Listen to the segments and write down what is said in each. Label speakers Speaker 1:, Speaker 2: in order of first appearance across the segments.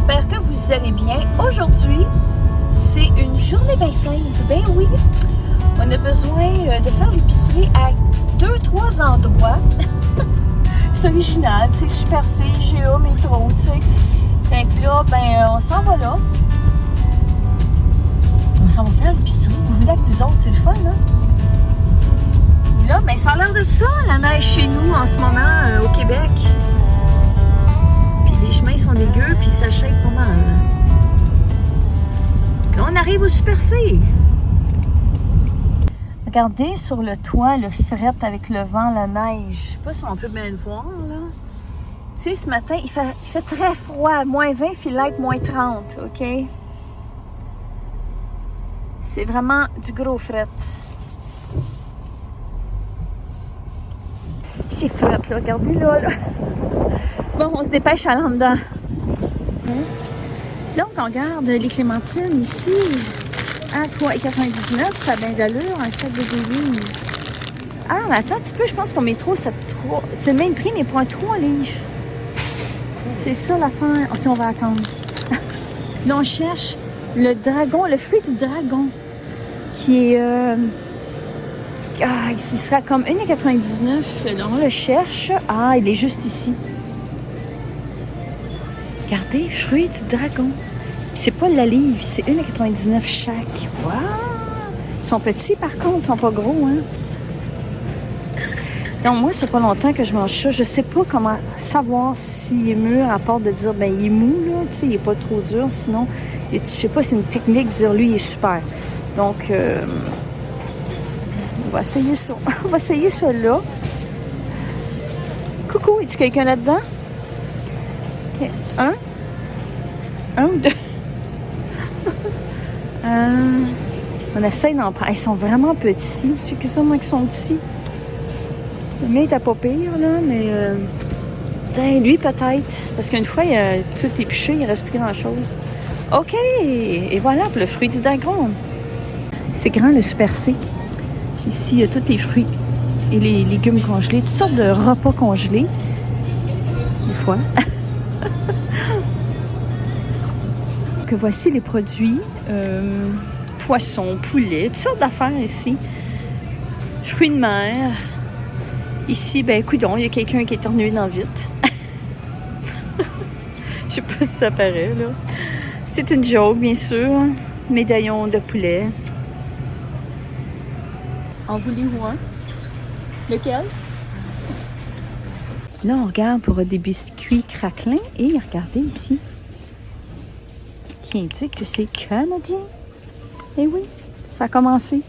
Speaker 1: j'espère que vous allez bien. Aujourd'hui, c'est une journée bien simple. Ben oui, on a besoin de faire l'épicerie à 2-3 endroits. C'est original, tu sais, Super C, IGA, Métro, tu sais. Fait que là, ben, on s'en va là. On s'en va faire l'épicerie. Vous venez avec nous autres, c'est le fun, hein? Et là, ben, ça a l'air de ça, la neige chez nous en ce moment, au Québec. Puis les chemins sont dégueux, puis ça shake pas mal. Là, on arrive au Super C. Regardez sur le toit le fret avec le vent, la neige. Je sais pas si on peut bien le voir, là. Tu sais, ce matin, il fait très froid. Moins 20, il fait moins 30, OK? C'est vraiment du gros fret. C'est fret, là. Regardez, là. Bon, on se dépêche à l'en-dedans. Donc, on regarde les clémentines ici à 3,99 $. Ça a bien d'allure, un sac de 2 livres. Ah, mais attends un petit peu, je pense qu'au métro, c'est le même prix, mais pour un 3 livres. C'est ça l'affaire. OK, on va attendre. Là, on cherche le dragon, le fruit du dragon, qui est... ici, il sera comme 1,99 $. Là, on le cherche. Ah, il est juste ici. Regardez, fruit du dragon. C'est pas la livre, c'est 1,99 $ chaque. Wow! Ils sont petits, par contre, ils sont pas gros, hein? Donc, moi, c'est pas longtemps que je mange ça. Je sais pas comment savoir s'il est mûr, à part de dire, ben il est mou, là, tu sais, il est pas trop dur. Sinon, je sais pas, c'est une technique de dire, lui, il est super. Donc, on va essayer ça. On va essayer ça là. Coucou, est-ce quelqu'un là-dedans? OK. Un ou deux? On essaye d'en prendre. Ils sont vraiment petits. Tu sais que ça, moi, qu'ils sont petits. Le mien était pas pire, là, mais... lui, peut-être. Parce qu'une fois, il a tout épluché, il reste plus grand-chose. OK! Et voilà, pour le fruit du dragon. C'est grand, le Super C. Ici, il y a tous les fruits et les légumes congelés. Toutes sortes de repas congelés. Des fois. Que voici les produits. Poissons, poulet, toutes sortes d'affaires ici. Fruits de mer. Ici, ben, coudonc, il y a quelqu'un qui est éternué dans vite. Je sais pas si ça paraît, là. C'est une joke, bien sûr. Médaillon de poulet. En voulez-vous un? Lequel? Là, on regarde pour des biscuits craquelins. Et regardez ici. Qui indique que c'est canadien. Eh oui, ça a commencé.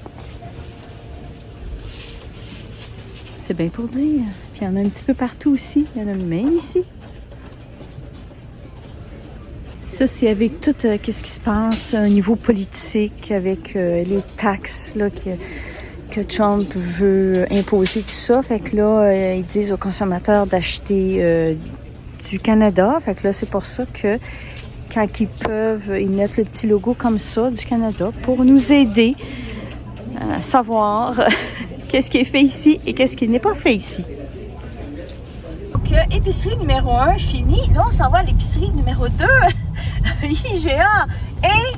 Speaker 1: C'est bien pour dire. Puis il y en a un petit peu partout aussi. Il y en a même ici. Ça, c'est avec tout qu'est-ce qui se passe au niveau politique, avec les taxes là, que Trump veut imposer, tout ça. Fait que là, ils disent aux consommateurs d'acheter du Canada. Fait que là, c'est pour ça que quand ils peuvent, ils mettent le petit logo comme ça du Canada pour nous aider à savoir qu'est-ce qui est fait ici et qu'est-ce qui n'est pas fait ici. Donc, épicerie numéro 1 fini. Là, on s'en va à l'épicerie numéro 2, IGA. Et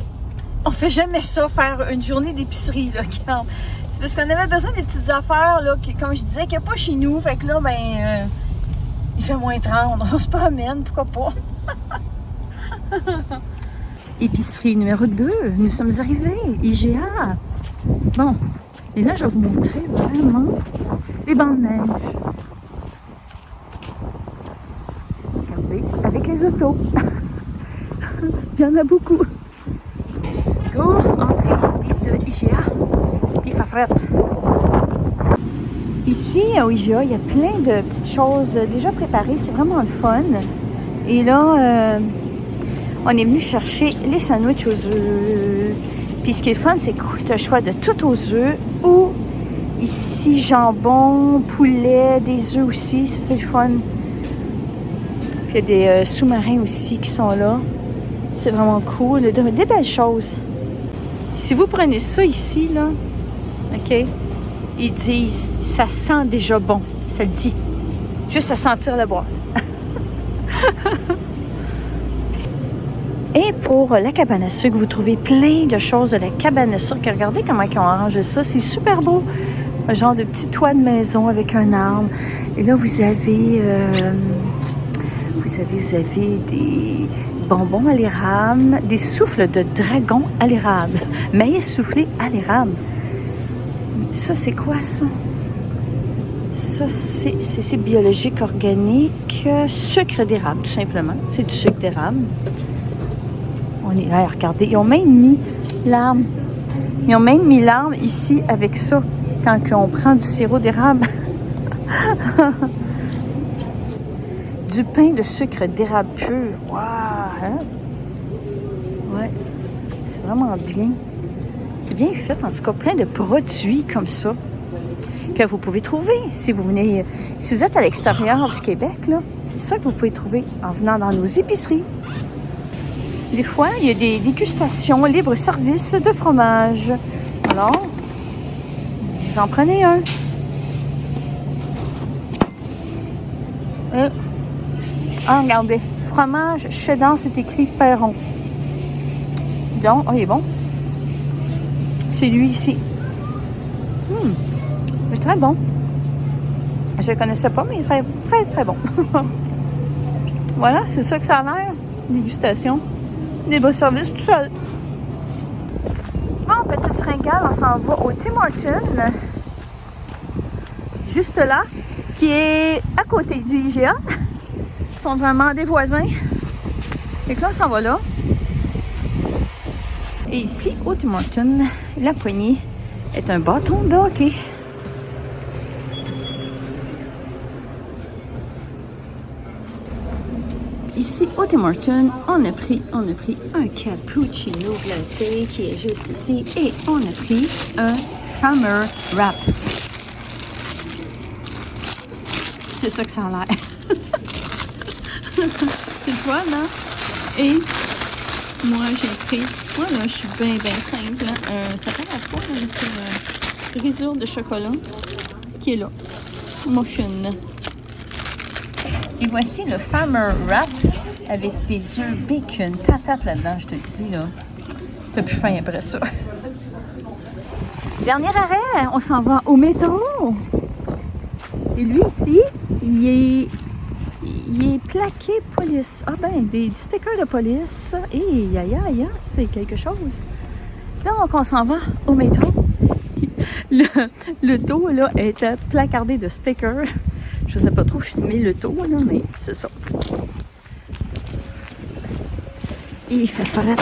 Speaker 1: on fait jamais ça, faire une journée d'épicerie, là, quand... C'est parce qu'on avait besoin des petites affaires, là, qui, comme je disais, qu'il n'y a pas chez nous. Fait que là, ben, il fait moins 30. On se promène, pourquoi pas? Épicerie numéro 2, nous sommes arrivés, IGA. Bon, et là, je vais vous montrer vraiment les bancs de neige. Regardez, avec les autos. Il y en a beaucoup. Go, entrée de IGA. Puis il fait fret. Ici, au IGA, il y a plein de petites choses déjà préparées. C'est vraiment le fun. Et là, on est venu chercher les sandwichs aux œufs. Puis ce qui est fun, c'est que tu as le choix de tout aux œufs ou ici, jambon, poulet, des œufs aussi. Ça, c'est le fun. Puis il y a des sous-marins aussi qui sont là. C'est vraiment cool. Des belles choses. Si vous prenez ça ici, là, OK, ils disent, ça sent déjà bon. Ça le dit. Juste à sentir la boîte. Et pour la cabane à sucre, vous trouvez plein de choses de la cabane à sucre. Regardez comment ils ont arrangé ça. C'est super beau. Un genre de petit toit de maison avec un arbre. Et là, vous avez des bonbons à l'érable, des souffles de dragon à l'érable. Maïs soufflé à l'érable. Ça, c'est quoi, ça? Ça, c'est biologique, organique. Sucre d'érable, tout simplement. C'est du sucre d'érable. On est là, regardez. Ils ont même mis l'arbre. Ils ont même mis l'arbre ici avec ça, quand on prend du sirop d'érable. Du pain de sucre d'érable pur. Waouh! Hein? Ouais. C'est vraiment bien. C'est bien fait, en tout cas, plein de produits comme ça que vous pouvez trouver si vous venez, si vous êtes à l'extérieur du Québec, là. C'est ça que vous pouvez trouver en venant dans nos épiceries. Des fois, il y a des dégustations libre-service de fromage. Alors, vous en prenez un. Ah, regardez. Fromage cheddar, c'est écrit Perron. Donc, oh, il est bon. C'est lui ici. Il est très bon. Je ne le connaissais pas, mais il est très, très, très bon. Voilà, c'est ça que ça a l'air. Dégustation. Des beaux services tout seul. Bon, petite fringale, on s'en va au Tim Hortons. Juste là, qui est à côté du IGA. Ils sont vraiment des voisins. Et là, on s'en va là. Et ici, au Tim Hortons, la poignée est un bâton de hockey. Ici, au Tim Hortons, on a pris un cappuccino glacé qui est juste ici. Et on a pris un Farmer Wrap. C'est ça que ça a l'air. C'est le fun, hein? Et moi, j'ai pris... Moi, là, je suis bien simple. Hein? Ça fait la fois, c'est grisure de chocolat qui est là. Muffin. Et voici le Farmer Wrap avec des œufs, bacon, patates là-dedans, je te dis, là. T'as plus faim après ça. Dernier arrêt, on s'en va au métro. Et lui, ici, il est plaqué police. Ah ben, des stickers de police. Et aïe, c'est quelque chose. Donc, on s'en va au métro. Le dos, là, est placardé de stickers. Je ne sais pas trop filmer le tour, là, mais c'est ça. Il fait fret,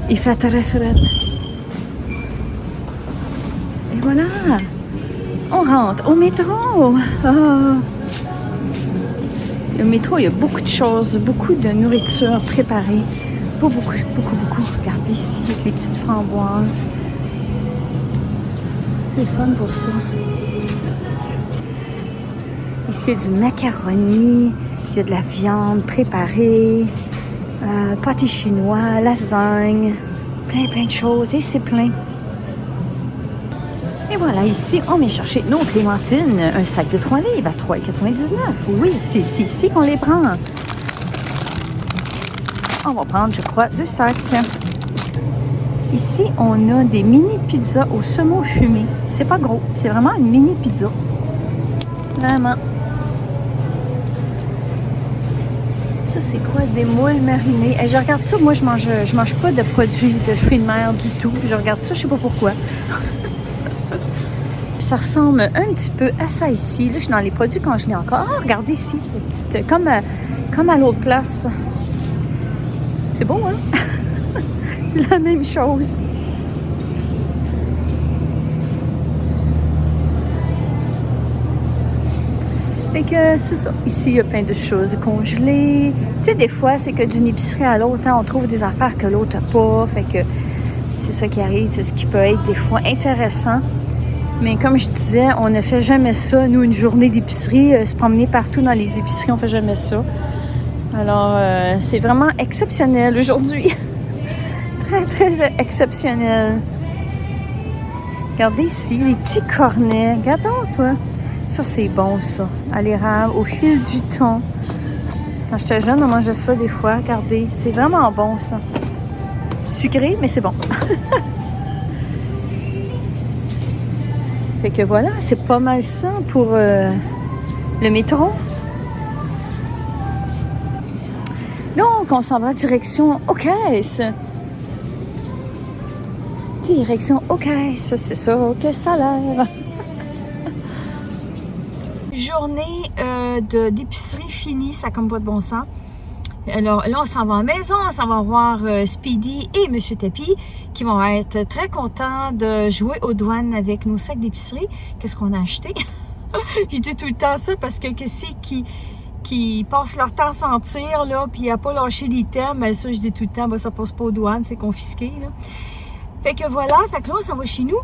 Speaker 1: il fait très fret. Et voilà, on rentre au métro. Oh. Le métro, il y a beaucoup de choses, beaucoup de nourriture préparée. Pas beaucoup. Regardez ici, avec les petites framboises. C'est fun pour ça. Ici, il y a du macaroni, il y a de la viande préparée, pâté chinois, lasagne, plein de choses. Et c'est plein. Et voilà, ici, on vient chercher nos clémentines, un sac de 3 livres à 3,99 $. Oui, c'est ici qu'on les prend. On va prendre, je crois, 2 sacs. Ici, on a des mini pizzas au saumon fumé. C'est pas gros, c'est vraiment une mini pizza. Vraiment. Ça, c'est quoi? Des moules marinés. Et je regarde ça, moi, je mange pas de produits de fruits de mer du tout. Je regarde ça, je sais pas pourquoi. Ça ressemble un petit peu à ça ici. Là, je suis dans les produits congelés encore. Ah, regardez ici, petite, comme à l'autre place. C'est beau, hein? C'est la même chose. Fait que c'est ça. Ici, il y a plein de choses congelées. Tu sais, des fois, c'est que d'une épicerie à l'autre, hein, on trouve des affaires que l'autre n'a pas. Fait que c'est ça qui arrive. C'est ce qui peut être des fois intéressant. Mais comme je disais, on ne fait jamais ça. Nous, une journée d'épicerie, se promener partout dans les épiceries, on ne fait jamais ça. Alors, c'est vraiment exceptionnel aujourd'hui. Très, très exceptionnel. Regardez ici, les petits cornets. Regardons ça. Ça, c'est bon, ça. À l'érable, au fil du temps. Quand j'étais jeune, on mangeait ça des fois. Regardez, c'est vraiment bon, ça. Sucré, mais c'est bon. Fait que voilà, c'est pas mal ça pour le métro. Donc, on s'en va direction aux caisses. Direction aux caisses, c'est ça que ça a l'air. Journée d'épicerie finie, ça comme pas de bon sens. Alors là, on s'en va en maison, on s'en va voir Speedy et Monsieur Tapi qui vont être très contents de jouer aux douanes avec nos sacs d'épicerie. Qu'est-ce qu'on a acheté? Je dis tout le temps ça parce que qu'est-ce qui passent leur temps sans tir, là, puis à pas lâcher l'item, mais ça, je dis tout le temps, ben, ça passe pas aux douanes, c'est confisqué, là. Fait que voilà, fait que là, on s'en va chez nous.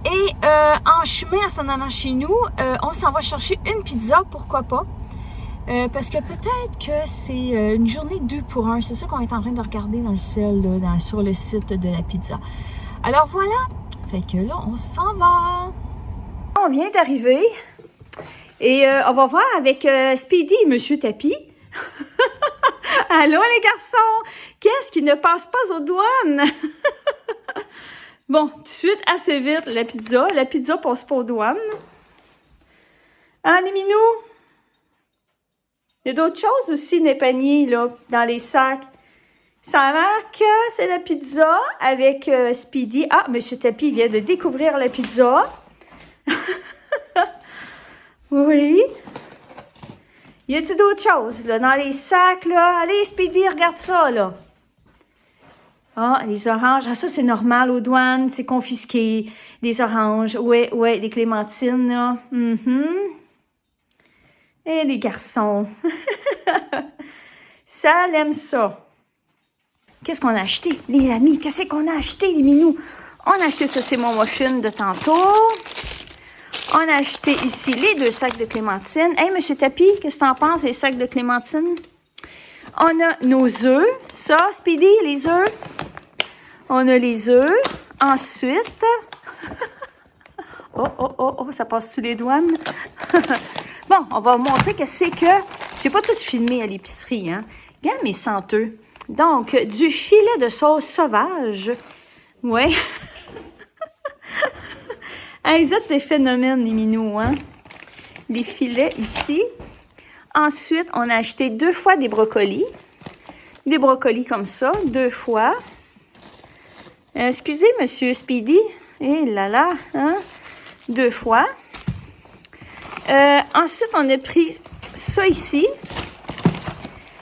Speaker 1: Et en chemin, en s'en allant chez nous, on s'en va chercher une pizza, pourquoi pas. Parce que peut-être que c'est une journée 2 pour 1. C'est ça qu'on est en train de regarder dans le ciel, là, sur le site de la pizza. Alors voilà, fait que là, on s'en va. On vient d'arriver et on va voir avec Speedy et Monsieur Tapi. Allô les garçons, qu'est-ce qui ne passe pas aux douanes? Bon, tout de suite, assez vite, la pizza passe pas aux douanes. Hein, les minous? Il y a d'autres choses aussi, les paniers, là, dans les sacs. Ça a l'air que c'est la pizza avec Speedy. Ah, M. Tapi vient de découvrir la pizza. Oui. Y a-t-il d'autres choses, là, dans les sacs, là? Allez, Speedy, regarde ça, là. Ah, les oranges. Ah, ça, c'est normal aux douanes. C'est confisqué. Les oranges. Oui, oui, les clémentines, là. Et les garçons. Ça l'aime ça. Qu'est-ce qu'on a acheté, les amis? Qu'est-ce qu'on a acheté, les minous? On a acheté ça, c'est mon muffin de tantôt. On a acheté ici les 2 sacs de clémentine. Hey, Monsieur Tapi, qu'est-ce que t'en penses, les sacs de clémentine? On a nos œufs. Ça, Speedy, les œufs. On a les œufs. Ensuite... Oh, ça passe sous les douanes. Bon, on va vous montrer que c'est que... J'ai pas tout filmé à l'épicerie, hein. Regarde mes senteux. Donc, du filet de sauce sauvage. Ouais. Ils ont des phénomènes, les minous, hein. Les filets ici. Ensuite, on a acheté 2 fois des brocolis. Des brocolis comme ça, 2 fois. Excusez, Monsieur Speedy. Eh là là, hein. 2 fois. Ensuite, on a pris ça ici.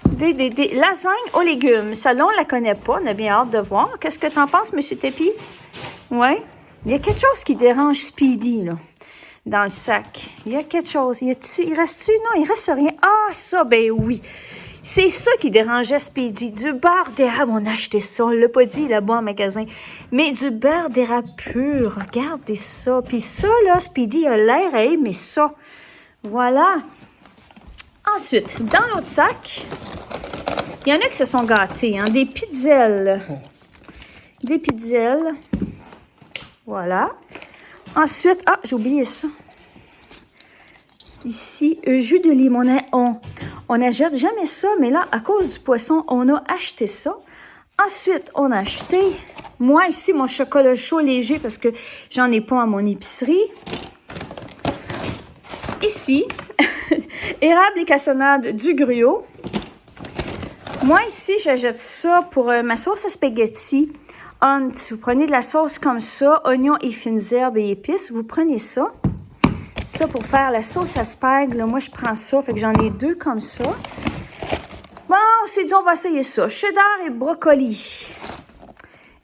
Speaker 1: Des lasagnes aux légumes. Ça, là, on ne la connaît pas. On a bien hâte de voir. Qu'est-ce que tu en penses, M. Tapi? Oui. Il y a quelque chose qui dérange Speedy, là, dans le sac. Il y a quelque chose. Il reste-tu? Non, il reste rien. Ah, ça, ben oui. C'est ça qui dérangeait Speedy. Du beurre d'érable. On a acheté ça. On ne l'a pas dit là-bas en magasin. Mais du beurre d'érable pur. Regardez ça. Puis ça, là, Speedy a l'air à aimer ça. Voilà. Ensuite, dans l'autre sac, il y en a qui se sont gâtés, hein, des pizzelles. Des pizzelles. Voilà. Ensuite, ah, j'ai oublié ça. Ici, jus de limon. On n'achète jamais ça, mais là, à cause du poisson, on a acheté ça. Ensuite, on a acheté, moi ici, mon chocolat chaud léger parce que j'en ai pas à mon épicerie. Ici, érable et cassonade du gruau. Moi, ici, j'achète ça pour ma sauce à spaghetti. Vous prenez de la sauce comme ça, oignons et fines herbes et épices. Vous prenez ça. Ça, pour faire la sauce à spag, là, moi, je prends ça. Fait que j'en ai 2 comme ça. Bon, on s'est dit, on va essayer ça. Cheddar et brocoli.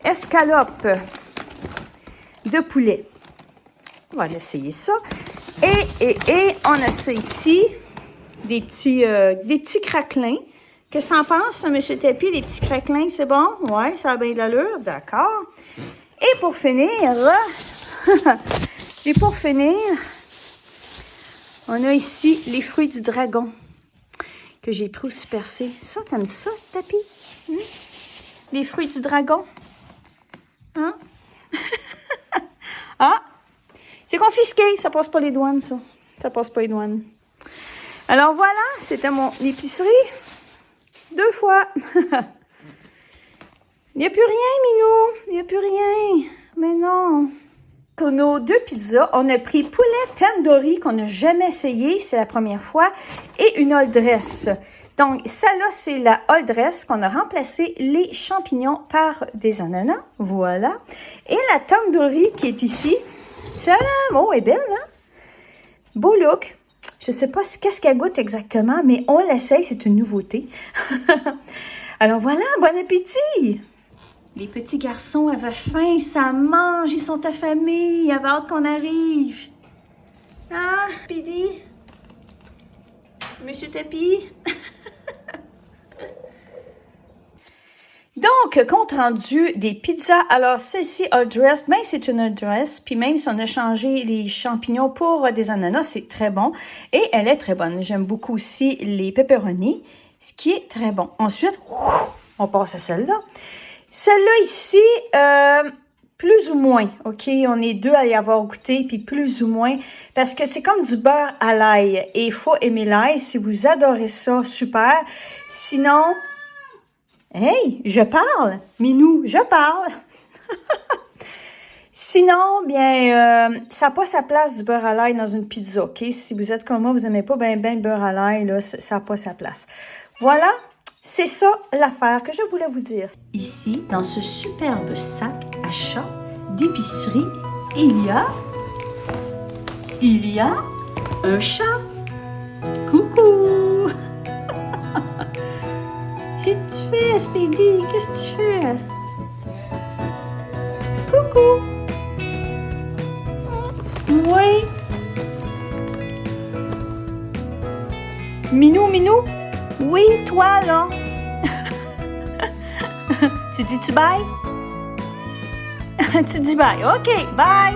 Speaker 1: Escalope de poulet. On va essayer ça. Et on a ça ici. Des petits craquelins. Qu'est-ce que t'en penses, M. Tapi, les petits craquelins, c'est bon? Oui, ça a bien de l'allure, d'accord. Et pour finir, on a ici les fruits du dragon que j'ai pris au Super C. Ça, t'aimes ça, Tapi? Les fruits du dragon? Hein? Ah! C'est confisqué, ça passe pas les douanes, ça. Ça passe pas les douanes. Alors voilà, c'était mon épicerie. 2 fois. Il n'y a plus rien, Minou. Il n'y a plus rien. Mais non. Pour nos 2 pizzas, on a pris poulet tandoori qu'on n'a jamais essayé, c'est la première fois, et une all dress. Donc, celle-là, c'est la all dress qu'on a remplacé les champignons par des ananas. Voilà. Et la tandoori qui est ici, celle-là, bon, elle est belle, hein? Beau look. Je ne sais pas qu'est-ce qu'elle goûte exactement, mais on l'essaye, c'est une nouveauté. Alors voilà, bon appétit! Les petits garçons avaient faim, ça mange, ils sont affamés, ils avaient hâte qu'on arrive. Ah, Speedy? Monsieur Tapis? Donc, compte rendu des pizzas. Alors, celle-ci, all dress, ben c'est une all dress. Puis même si on a changé les champignons pour des ananas, c'est très bon. Et elle est très bonne. J'aime beaucoup aussi les pepperonis, ce qui est très bon. Ensuite, on passe à celle-là. Celle-là ici, plus ou moins, OK? On est 2 à y avoir goûté, puis plus ou moins, parce que c'est comme du beurre à l'ail. Et il faut aimer l'ail. Si vous adorez ça, super. Sinon, hey, je parle! Minou, je parle! Sinon, bien, ça n'a pas sa place du beurre à l'ail dans une pizza, OK? Si vous êtes comme moi, vous n'aimez pas ben le beurre à l'ail, là, ça n'a pas sa place. Voilà! C'est ça l'affaire que je voulais vous dire. Ici, dans ce superbe sac à chat d'épicerie, il y a un chat. Coucou! Qu'est-ce que tu fais, Speedy? Qu'est-ce que tu fais? Coucou! Oui? Minou? Oui, toi, là? Tu dis-tu bye? Tu dis bye. OK, bye!